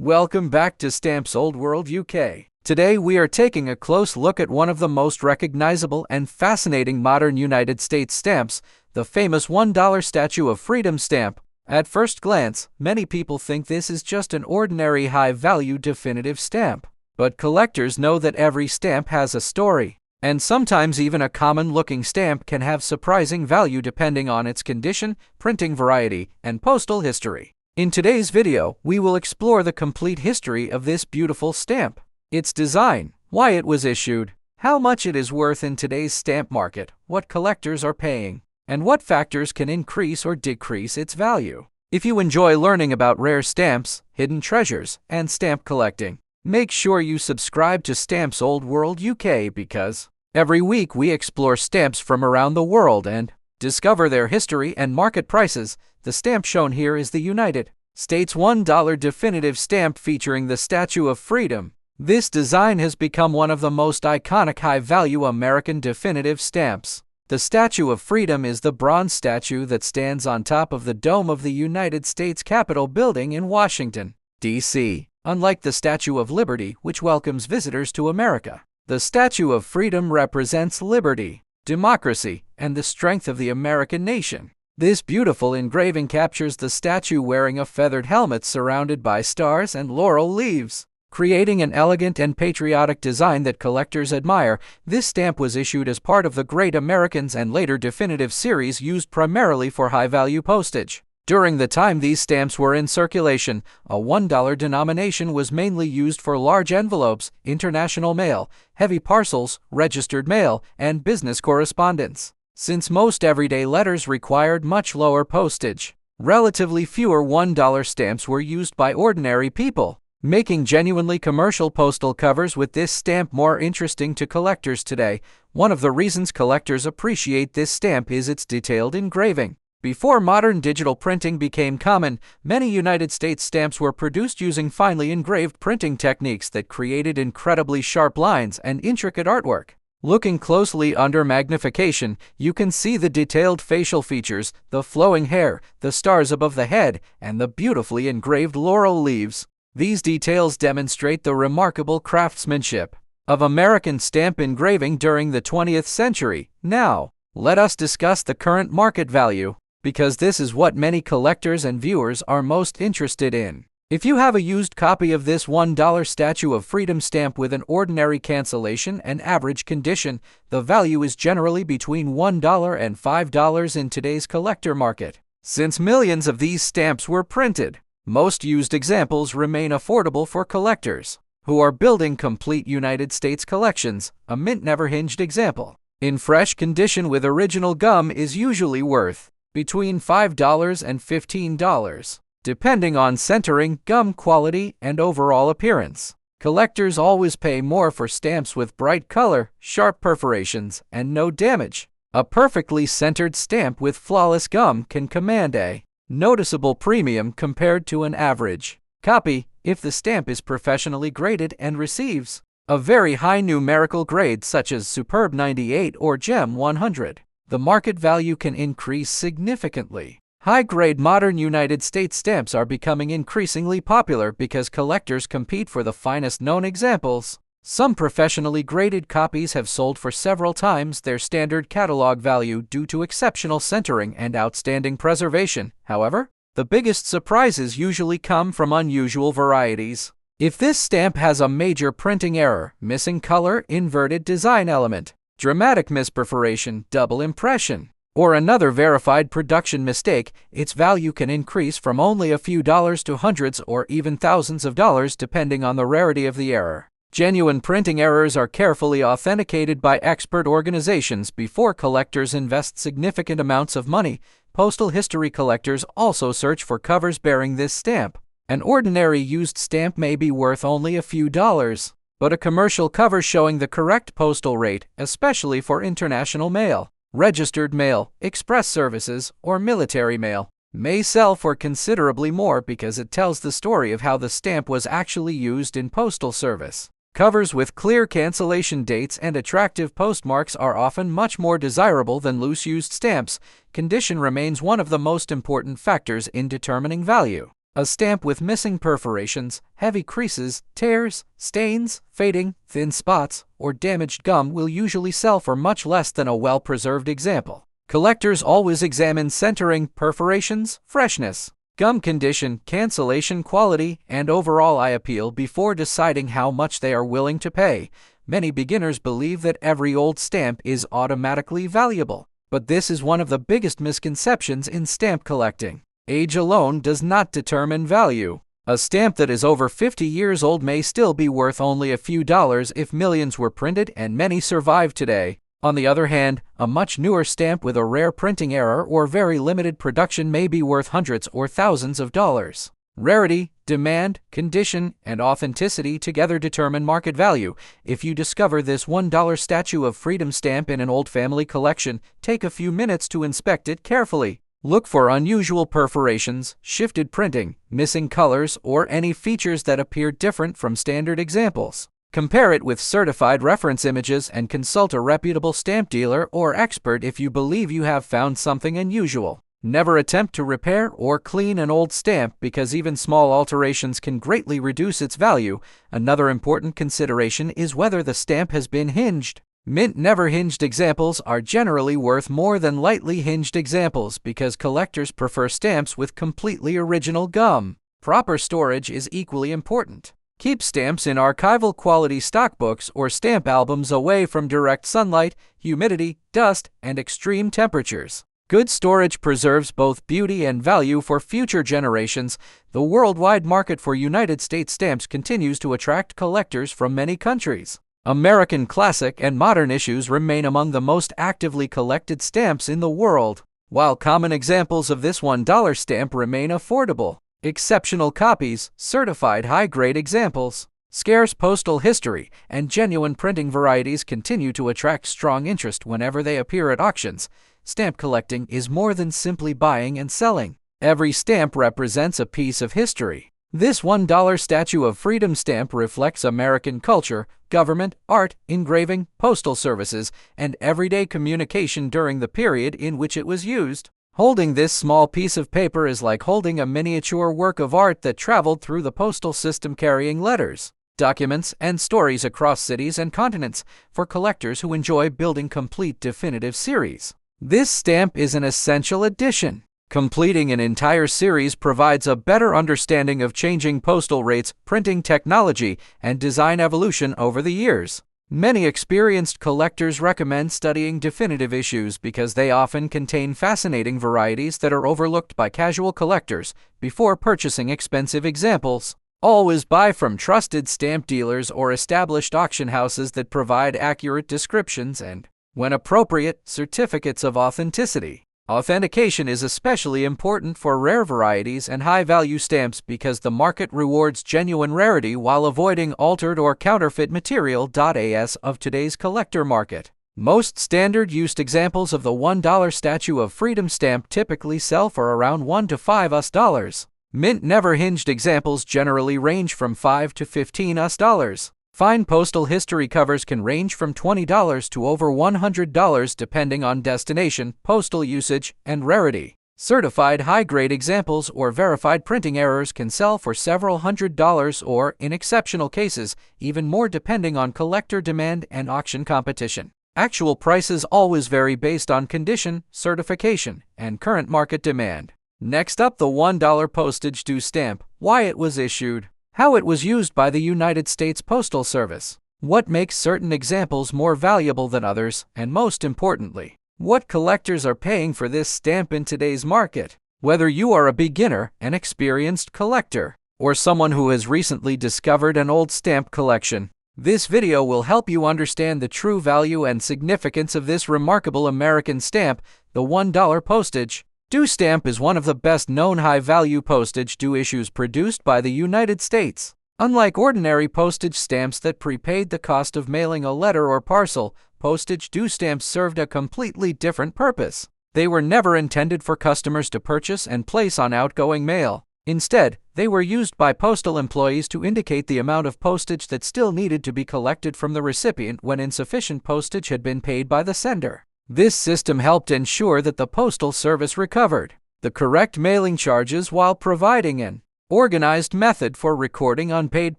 Welcome back to Stamps Old World UK. Today we are taking a close look at one of the most recognizable and fascinating modern United States stamps, the famous $1 Statue of Freedom stamp. At first glance, many people think this is just an ordinary high-value definitive stamp. But collectors know that every stamp has a story, and sometimes even a common-looking stamp can have surprising value depending on its condition, printing variety, and postal history. In today's video, we will explore the complete history of this beautiful stamp, its design, why it was issued, how much it is worth in today's stamp market, what collectors are paying, and what factors can increase or decrease its value. If you enjoy learning about rare stamps, hidden treasures, and stamp collecting, make sure you subscribe to Stamps Old World UK because every week we explore stamps from around the world and discover their history and market prices. The stamp shown here is the United States $1 definitive stamp featuring the Statue of Freedom. This design has become one of the most iconic high-value American definitive stamps. The Statue of Freedom is the bronze statue that stands on top of the dome of the United States Capitol building in Washington, D.C. Unlike the Statue of Liberty, which welcomes visitors to America, the Statue of Freedom represents liberty, democracy, and the strength of the American nation. This beautiful engraving captures the statue wearing a feathered helmet surrounded by stars and laurel leaves, creating an elegant and patriotic design that collectors admire. This stamp was issued as part of the Great Americans and later definitive series used primarily for high-value postage. During the time these stamps were in circulation, a $1 denomination was mainly used for large envelopes, international mail, heavy parcels, registered mail, and business correspondence. Since most everyday letters required much lower postage, relatively fewer $1 stamps were used by ordinary people, making genuinely commercial postal covers with this stamp more interesting to collectors today. One of the reasons collectors appreciate this stamp is its detailed engraving. Before modern digital printing became common, many United States stamps were produced using finely engraved printing techniques that created incredibly sharp lines and intricate artwork. Looking closely under magnification, you can see the detailed facial features, the flowing hair, the stars above the head, and the beautifully engraved laurel leaves. These details demonstrate the remarkable craftsmanship of American stamp engraving during the 20th century. Now, let us discuss the current market value, because this is what many collectors and viewers are most interested in. If you have a used copy of this $1 Statue of Freedom stamp with an ordinary cancellation and average condition, the value is generally between $1 and $5 in today's collector market. Since millions of these stamps were printed, most used examples remain affordable for collectors who are building complete United States collections. A mint never hinged example, in fresh condition with original gum, is usually worth between $5 and $15. Depending on centering, gum quality, and overall appearance. Collectors always pay more for stamps with bright color, sharp perforations, and no damage. A perfectly centered stamp with flawless gum can command a noticeable premium compared to an average copy if the stamp is professionally graded and receives a very high numerical grade such as Superb 98 or Gem 100. The market value can increase significantly. High-grade modern United States stamps are becoming increasingly popular because collectors compete for the finest known examples. Some professionally graded copies have sold for several times their standard catalog value due to exceptional centering and outstanding preservation. However, the biggest surprises usually come from unusual varieties. If this stamp has a major printing error, missing color, inverted design element, dramatic misperforation, double impression, or another verified production mistake, its value can increase from only a few dollars to hundreds or even thousands of dollars depending on the rarity of the error. Genuine printing errors are carefully authenticated by expert organizations before collectors invest significant amounts of money. Postal history collectors also search for covers bearing this stamp. An ordinary used stamp may be worth only a few dollars, but a commercial cover showing the correct postal rate, especially for international mail, registered mail, express services, or military mail, may sell for considerably more because it tells the story of how the stamp was actually used in postal service. Covers with clear cancellation dates and attractive postmarks are often much more desirable than loose used stamps. Condition remains one of the most important factors in determining value. A stamp with missing perforations, heavy creases, tears, stains, fading, thin spots, or damaged gum will usually sell for much less than a well-preserved example. Collectors always examine centering, perforations, freshness, gum condition, cancellation quality, and overall eye appeal before deciding how much they are willing to pay. Many beginners believe that every old stamp is automatically valuable, but this is one of the biggest misconceptions in stamp collecting. Age alone does not determine value. A stamp that is over 50 years old may still be worth only a few dollars if millions were printed, and many survive today. On the other hand, a much newer stamp with a rare printing error or very limited production may be worth hundreds or thousands of dollars. Rarity, demand, condition, and authenticity together determine market value. If you discover this $1 Statue of Freedom stamp in an old family collection, take a few minutes to inspect it carefully. Look for unusual perforations, shifted printing, missing colors, or any features that appear different from standard examples. Compare it with certified reference images and consult a reputable stamp dealer or expert if you believe you have found something unusual. Never attempt to repair or clean an old stamp because even small alterations can greatly reduce its value. Another important consideration is whether the stamp has been hinged. Mint never hinged examples are generally worth more than lightly hinged examples because collectors prefer stamps with completely original gum. Proper storage is equally important. Keep stamps in archival quality stockbooks or stamp albums away from direct sunlight, humidity, dust, and extreme temperatures. Good storage preserves both beauty and value for future generations. The worldwide market for United States stamps continues to attract collectors from many countries. American classic and modern issues remain among the most actively collected stamps in the world, while common examples of this $1 stamp remain affordable. Exceptional copies, certified high-grade examples, scarce postal history, and genuine printing varieties continue to attract strong interest whenever they appear at auctions. Stamp collecting is more than simply buying and selling. Every stamp represents a piece of history. This $1 Statue of Freedom stamp reflects American culture, government, art, engraving, postal services, and everyday communication during the period in which it was used. Holding this small piece of paper is like holding a miniature work of art that traveled through the postal system carrying letters, documents, and stories across cities and continents for collectors who enjoy building complete definitive series. This stamp is an essential addition. Completing an entire series provides a better understanding of changing postal rates, printing technology, and design evolution over the years. Many experienced collectors recommend studying definitive issues because they often contain fascinating varieties that are overlooked by casual collectors before purchasing expensive examples. Always buy from trusted stamp dealers or established auction houses that provide accurate descriptions and, when appropriate, certificates of authenticity. Authentication is especially important for rare varieties and high-value stamps because the market rewards genuine rarity while avoiding altered or counterfeit material. As of today's collector market, most standard used examples of the $1 Statue of Freedom stamp typically sell for around $1 to $5. Mint never hinged examples generally range from $5 to $15. Fine postal history covers can range from $20 to over $100 depending on destination, postal usage, and rarity. Certified high-grade examples or verified printing errors can sell for several $100s or, in exceptional cases, even more depending on collector demand and auction competition. Actual prices always vary based on condition, certification, and current market demand. Next up, the $1 Postage Due stamp, why it was issued. How it was used by the United States Postal Service. What makes certain examples more valuable than others, and most importantly, what collectors are paying for this stamp in today's market. Whether you are a beginner, an experienced collector, or someone who has recently discovered an old stamp collection, this video will help you understand the true value and significance of this remarkable American stamp. The $1 Postage Due stamp is one of the best-known high-value postage due issues produced by the United States. Unlike ordinary postage stamps that prepaid the cost of mailing a letter or parcel, postage due stamps served a completely different purpose. They were never intended for customers to purchase and place on outgoing mail. Instead, they were used by postal employees to indicate the amount of postage that still needed to be collected from the recipient when insufficient postage had been paid by the sender. This system helped ensure that the Postal Service recovered the correct mailing charges while providing an organized method for recording unpaid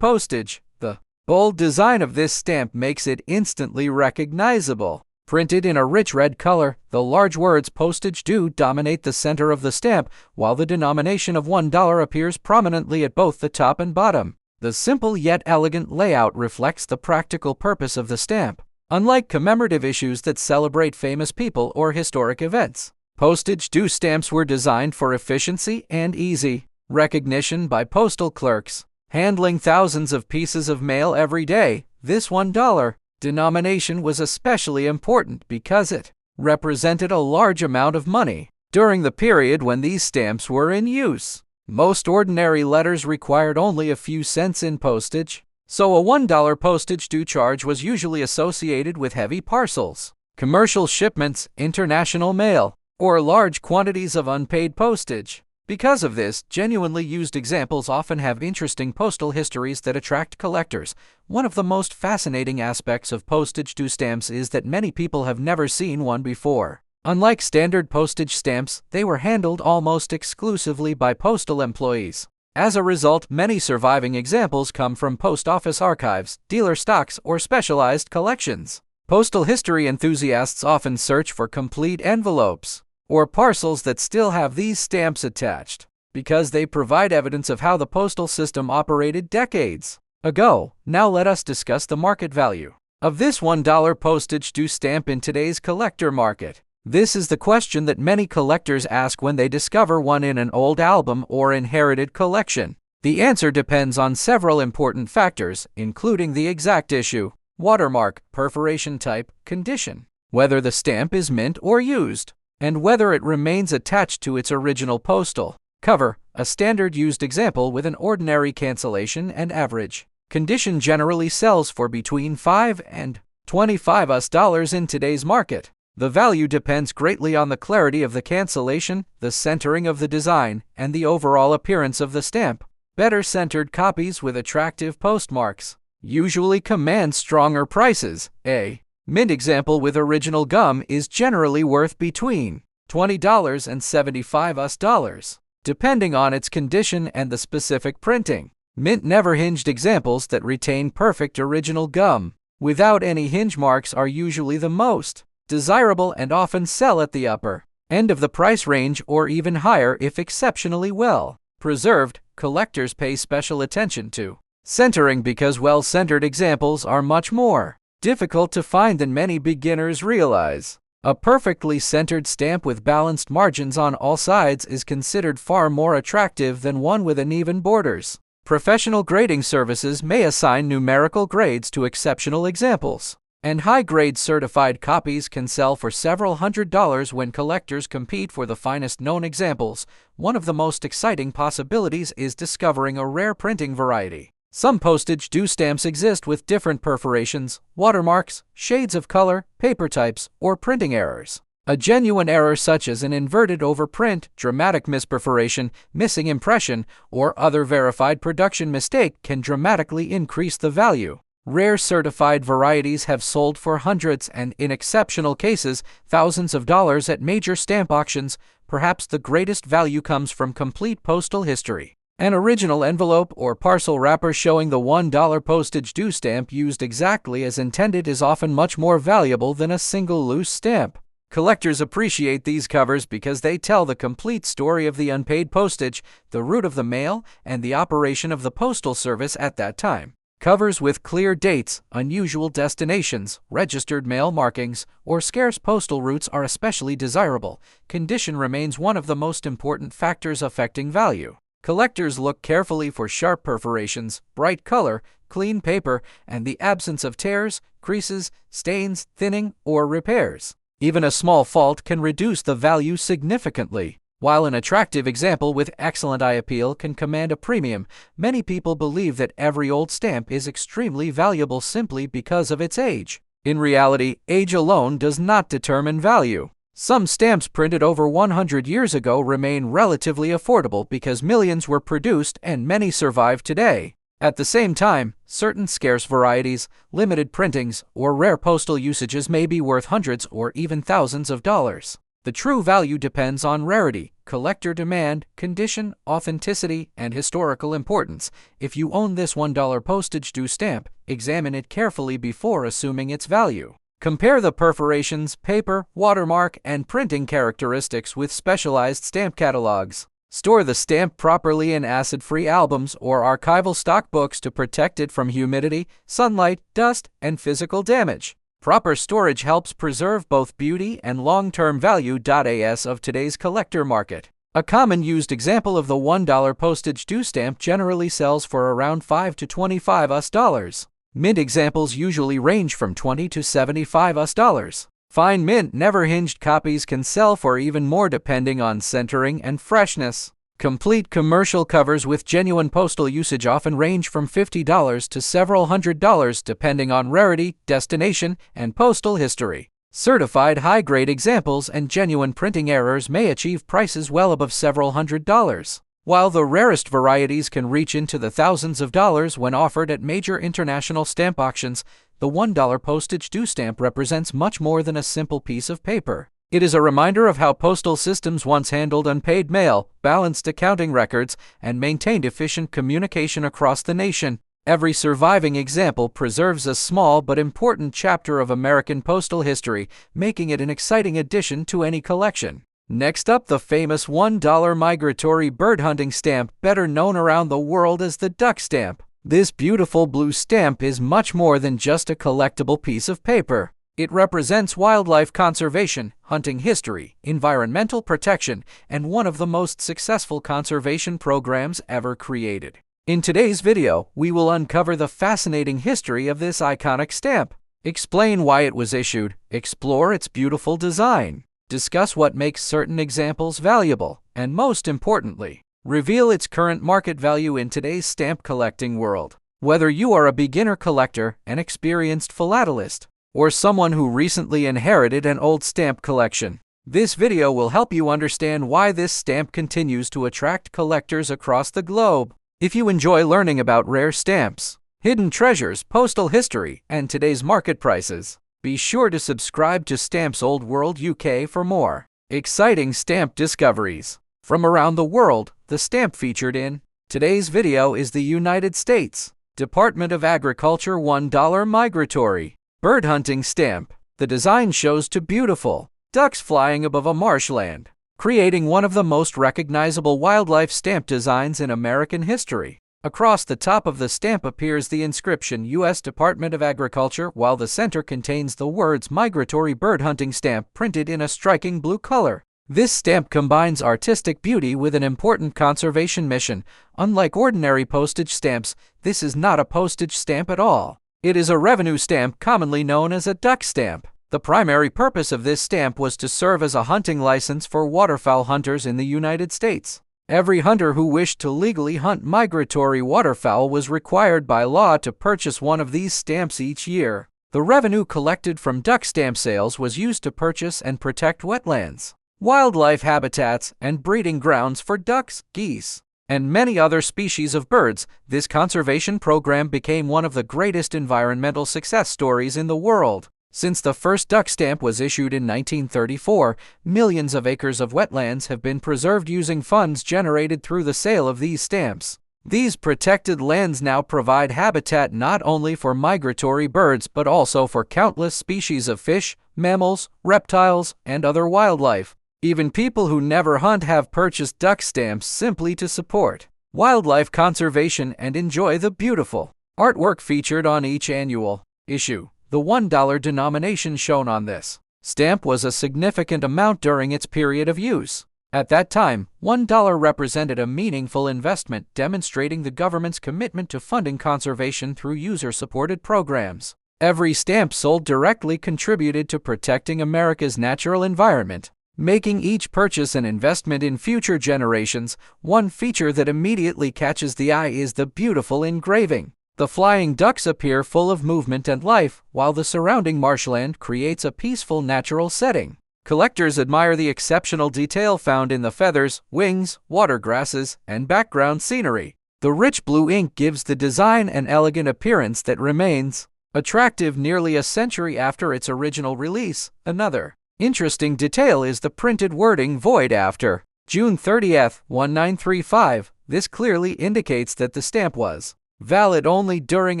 postage. The bold design of this stamp makes it instantly recognizable. Printed in a rich red color, the large words "Postage Due" dominate the center of the stamp, while the denomination of $1 appears prominently at both the top and bottom. The simple yet elegant layout reflects the practical purpose of the stamp. Unlike commemorative issues that celebrate famous people or historic events, postage due stamps were designed for efficiency and easy recognition by postal clerks. Handling thousands of pieces of mail every day, this $1 denomination was especially important because it represented a large amount of money. During the period when these stamps were in use, most ordinary letters required only a few cents in postage, so a $1 postage due charge was usually associated with heavy parcels, commercial shipments, international mail, or large quantities of unpaid postage. Because of this, genuinely used examples often have interesting postal histories that attract collectors. One of the most fascinating aspects of postage due stamps is that many people have never seen one before. Unlike standard postage stamps, they were handled almost exclusively by postal employees. As a result, many surviving examples come from post office archives, dealer stocks, or specialized collections. Postal history enthusiasts often search for complete envelopes or parcels that still have these stamps attached, because they provide evidence of how the postal system operated decades ago. Now let us discuss the market value of this $1 postage due stamp in today's collector market. This is the question that many collectors ask when they discover one in an old album or inherited collection. The answer depends on several important factors, including the exact issue, watermark, perforation type, condition, whether the stamp is mint or used, and whether it remains attached to its original postal cover. A standard used example with an ordinary cancellation and average condition generally sells for between $5 and $25 in today's market. The value depends greatly on the clarity of the cancellation, the centering of the design, and the overall appearance of the stamp. Better centered copies with attractive postmarks usually command stronger prices. A mint example with original gum is generally worth between $20 and $75, depending on its condition and the specific printing. Mint never hinged examples that retain perfect original gum without any hinge marks are usually the most desirable and often sell at the upper end of the price range or even higher if exceptionally well preserved. Collectors pay special attention to centering because well-centered examples are much more difficult to find than many beginners realize. A perfectly centered stamp with balanced margins on all sides is considered far more attractive than one with uneven borders. Professional grading services may assign numerical grades to exceptional examples, and high-grade certified copies can sell for several $100s when collectors compete for the finest known examples. One of the most exciting possibilities is discovering a rare printing variety. Some postage due stamps exist with different perforations, watermarks, shades of color, paper types, or printing errors. A genuine error such as an inverted overprint, dramatic misperforation, missing impression, or other verified production mistake can dramatically increase the value. Rare certified varieties have sold for hundreds and, in exceptional cases, thousands of dollars at major stamp auctions. Perhaps the greatest value comes from complete postal history. An original envelope or parcel wrapper showing the $1 postage due stamp used exactly as intended is often much more valuable than a single loose stamp. Collectors appreciate these covers because they tell the complete story of the unpaid postage, the route of the mail, and the operation of the postal service at that time. Covers with clear dates, unusual destinations, registered mail markings, or scarce postal routes are especially desirable. Condition remains one of the most important factors affecting value. Collectors look carefully for sharp perforations, bright color, clean paper, and the absence of tears, creases, stains, thinning, or repairs. Even a small fault can reduce the value significantly. While an attractive example with excellent eye appeal can command a premium, many people believe that every old stamp is extremely valuable simply because of its age. In reality, age alone does not determine value. Some stamps printed over 100 years ago remain relatively affordable because millions were produced and many survive today. At the same time, certain scarce varieties, limited printings, or rare postal usages may be worth hundreds or even thousands of dollars. The true value depends on rarity, collector demand, condition, authenticity, and historical importance. If you own this $1 postage due stamp, examine it carefully before assuming its value. Compare the perforations, paper, watermark, and printing characteristics with specialized stamp catalogs. Store the stamp properly in acid-free albums or archival stock books to protect it from humidity, sunlight, dust, and physical damage. Proper storage helps preserve both beauty and long-term value. As of today's collector market, a common used example of the $1 postage due stamp generally sells for around $5 to $25. Mint examples usually range from $20 to $75. Fine mint, never hinged copies can sell for even more depending on centering and freshness. Complete commercial covers with genuine postal usage often range from $50 to several $100 depending on rarity, destination, and postal history. Certified high-grade examples and genuine printing errors may achieve prices well above several $100s. While the rarest varieties can reach into the thousands of dollars when offered at major international stamp auctions, the $1 postage due stamp represents much more than a simple piece of paper. It is a reminder of how postal systems once handled unpaid mail, balanced accounting records, and maintained efficient communication across the nation. Every surviving example preserves a small but important chapter of American postal history, making it an exciting addition to any collection. Next up, the famous $1 migratory bird hunting stamp, better known around the world as the duck stamp. This beautiful blue stamp is much more than just a collectible piece of paper. It represents wildlife conservation, hunting history, environmental protection, and one of the most successful conservation programs ever created. In today's video, we will uncover the fascinating history of this iconic stamp, explain why it was issued, explore its beautiful design, discuss what makes certain examples valuable, and most importantly, reveal its current market value in today's stamp collecting world. Whether you are a beginner collector, an experienced philatelist, or someone who recently inherited an old stamp collection, this video will help you understand why this stamp continues to attract collectors across the globe. If you enjoy learning about rare stamps, hidden treasures, postal history, and today's market prices, be sure to subscribe to Stamps Old World UK for more exciting stamp discoveries. From around the world, the stamp featured in today's video is the United States Department of Agriculture $1 migratory bird hunting stamp. The design shows two beautiful ducks flying above a marshland, creating one of the most recognizable wildlife stamp designs in American history. Across the top of the stamp appears the inscription U.S. Department of Agriculture, while the center contains the words Migratory Bird Hunting Stamp printed in a striking blue color. This stamp combines artistic beauty with an important conservation mission. Unlike ordinary postage stamps, this is not a postage stamp at all. It is a revenue stamp commonly known as a duck stamp. The primary purpose of this stamp was to serve as a hunting license for waterfowl hunters in the United States. Every hunter who wished to legally hunt migratory waterfowl was required by law to purchase one of these stamps each year. The revenue collected from duck stamp sales was used to purchase and protect wetlands, wildlife habitats, and breeding grounds for ducks, geese, and many other species of birds. This conservation program became one of the greatest environmental success stories in the world. Since the first duck stamp was issued in 1934, millions of acres of wetlands have been preserved using funds generated through the sale of these stamps. These protected lands now provide habitat not only for migratory birds but also for countless species of fish, mammals, reptiles, and other wildlife. Even people who never hunt have purchased duck stamps simply to support wildlife conservation and enjoy the beautiful artwork featured on each annual issue. The $1 denomination shown on this stamp was a significant amount during its period of use. At that time, $1 represented a meaningful investment, demonstrating the government's commitment to funding conservation through user-supported programs. Every stamp sold directly contributed to protecting America's natural environment, making each purchase an investment in future generations. One feature that immediately catches the eye is the beautiful engraving. The flying ducks appear full of movement and life, while the surrounding marshland creates a peaceful natural setting. Collectors admire the exceptional detail found in the feathers, wings, water grasses, and background scenery. The rich blue ink gives the design an elegant appearance that remains attractive nearly a century after its original release. Another interesting detail is the printed wording "void after," June 30th, 1935. This clearly indicates that the stamp was valid only during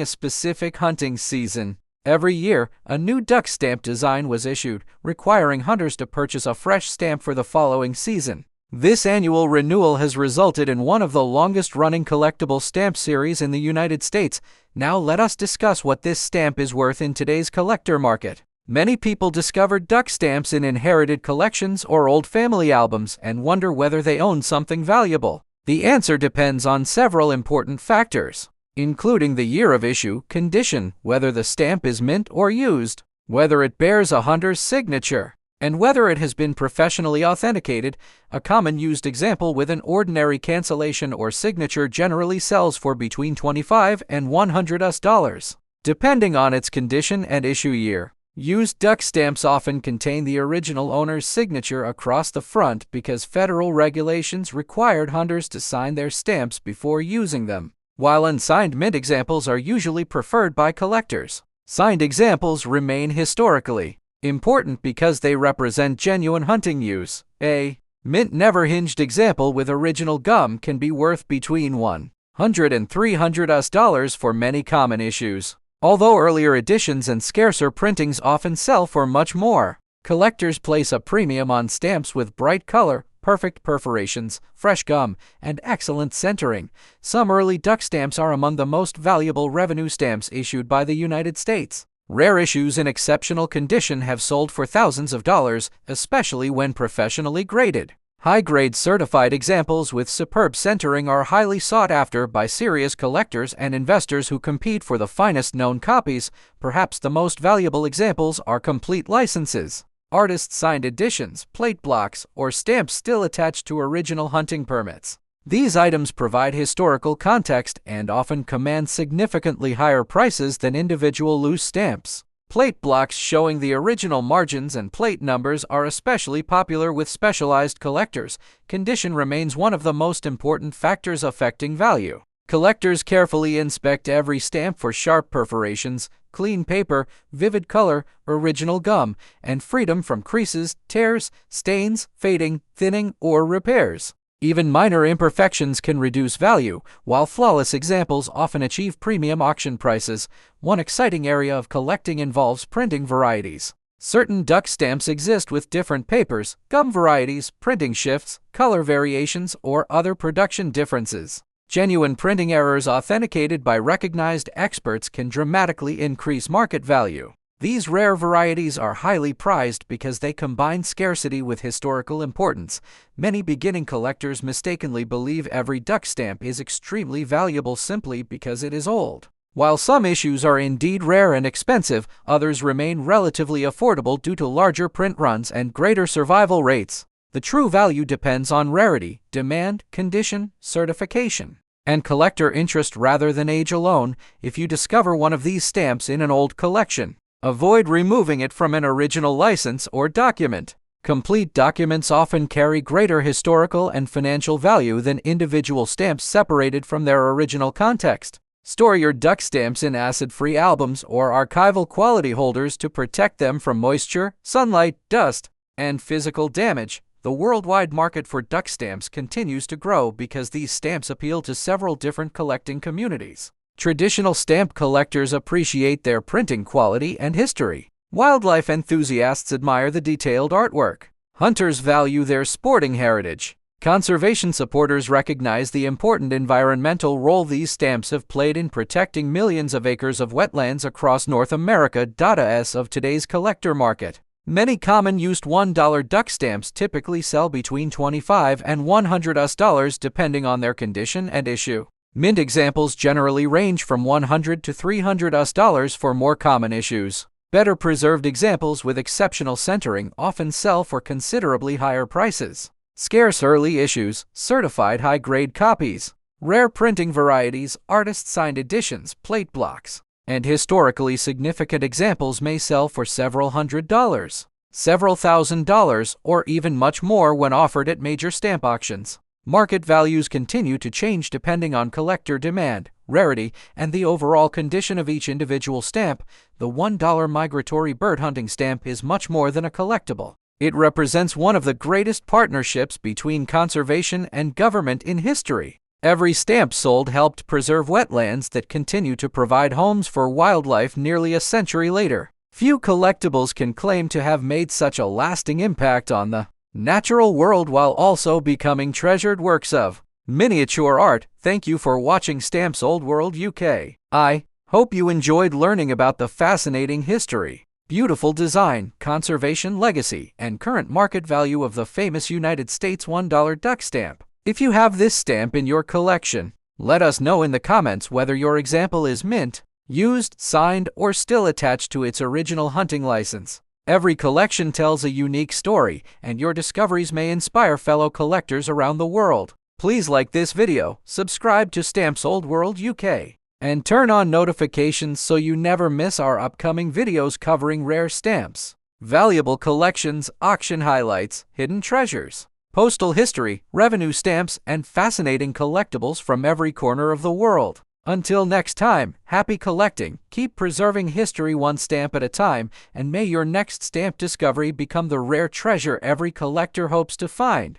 a specific hunting season. Every year, a new duck stamp design was issued, requiring hunters to purchase a fresh stamp for the following season. This annual renewal has resulted in one of the longest-running collectible stamp series in the United States. Now let us discuss what this stamp is worth in today's collector market. Many people discovered duck stamps in inherited collections or old family albums and wonder whether they own something valuable. The answer depends on several important factors, including the year of issue, condition, whether the stamp is mint or used, whether it bears a hunter's signature, and whether it has been professionally authenticated. A common used example with an ordinary cancellation or signature generally sells for between $25 and $100, depending on its condition and issue year. Used duck stamps often contain the original owner's signature across the front because federal regulations required hunters to sign their stamps before using them, while unsigned mint examples are usually preferred by collectors. Signed examples remain historically important because they represent genuine hunting use. A mint never-hinged example with original gum can be worth between $100 and $300 for many common issues, although earlier editions and scarcer printings often sell for much more. Collectors place a premium on stamps with bright color, perfect perforations, fresh gum, and excellent centering. Some early duck stamps are among the most valuable revenue stamps issued by the United States. Rare issues in exceptional condition have sold for thousands of dollars, especially when professionally graded. High-grade certified examples with superb centering are highly sought after by serious collectors and investors who compete for the finest known copies. Perhaps the most valuable examples are complete licenses, artist-signed editions, plate blocks, or stamps still attached to original hunting permits. These items provide historical context and often command significantly higher prices than individual loose stamps. Plate blocks showing the original margins and plate numbers are especially popular with specialized collectors. Condition remains one of the most important factors affecting value. Collectors carefully inspect every stamp for sharp perforations, clean paper, vivid color, original gum, and freedom from creases, tears, stains, fading, thinning, or repairs. Even minor imperfections can reduce value, while flawless examples often achieve premium auction prices. One exciting area of collecting involves printing varieties. Certain duck stamps exist with different papers, gum varieties, printing shifts, color variations, or other production differences. Genuine printing errors authenticated by recognized experts can dramatically increase market value. These rare varieties are highly prized because they combine scarcity with historical importance. Many beginning collectors mistakenly believe every duck stamp is extremely valuable simply because it is old. While some issues are indeed rare and expensive, others remain relatively affordable due to larger print runs and greater survival rates. The true value depends on rarity, demand, condition, certification, and collector interest rather than age alone. If you discover one of these stamps in an old collection, avoid removing it from an original license or document. Complete documents often carry greater historical and financial value than individual stamps separated from their original context. Store your duck stamps in acid-free albums or archival quality holders to protect them from moisture, sunlight, dust, and physical damage. The worldwide market for duck stamps continues to grow because these stamps appeal to several different collecting communities. Traditional stamp collectors appreciate their printing quality and history. Wildlife enthusiasts admire the detailed artwork. Hunters value their sporting heritage. Conservation supporters recognize the important environmental role these stamps have played in protecting millions of acres of wetlands across North America. As of today's collector market, many common used $1 duck stamps typically sell between $25 and $100 depending on their condition and issue. Mint examples generally range from $100 to $300 for more common issues. Better preserved examples with exceptional centering often sell for considerably higher prices. Scarce early issues, certified high-grade copies, rare printing varieties, artist-signed editions, plate blocks, and historically significant examples may sell for several $100, several $1,000, or even much more when offered at major stamp auctions. Market values continue to change depending on collector demand, rarity, and the overall condition of each individual stamp. The $1 migratory bird hunting stamp is much more than a collectible. It represents one of the greatest partnerships between conservation and government in history. Every stamp sold helped preserve wetlands that continue to provide homes for wildlife nearly a century later. Few collectibles can claim to have made such a lasting impact on the natural world while also becoming treasured works of miniature art. Thank you for watching Stamps Old World UK. I hope you enjoyed learning about the fascinating history, beautiful design, conservation legacy, and current market value of the famous United States $1 duck stamp. If you have this stamp in your collection, let us know in the comments whether your example is mint, used, signed, or still attached to its original hunting license. Every collection tells a unique story, and your discoveries may inspire fellow collectors around the world. Please like this video, subscribe to Stamps Old World UK, and turn on notifications so you never miss our upcoming videos covering rare stamps, valuable collections, auction highlights, hidden treasures, postal history, revenue stamps, and fascinating collectibles from every corner of the world. Until next time, happy collecting, keep preserving history one stamp at a time, and may your next stamp discovery become the rare treasure every collector hopes to find.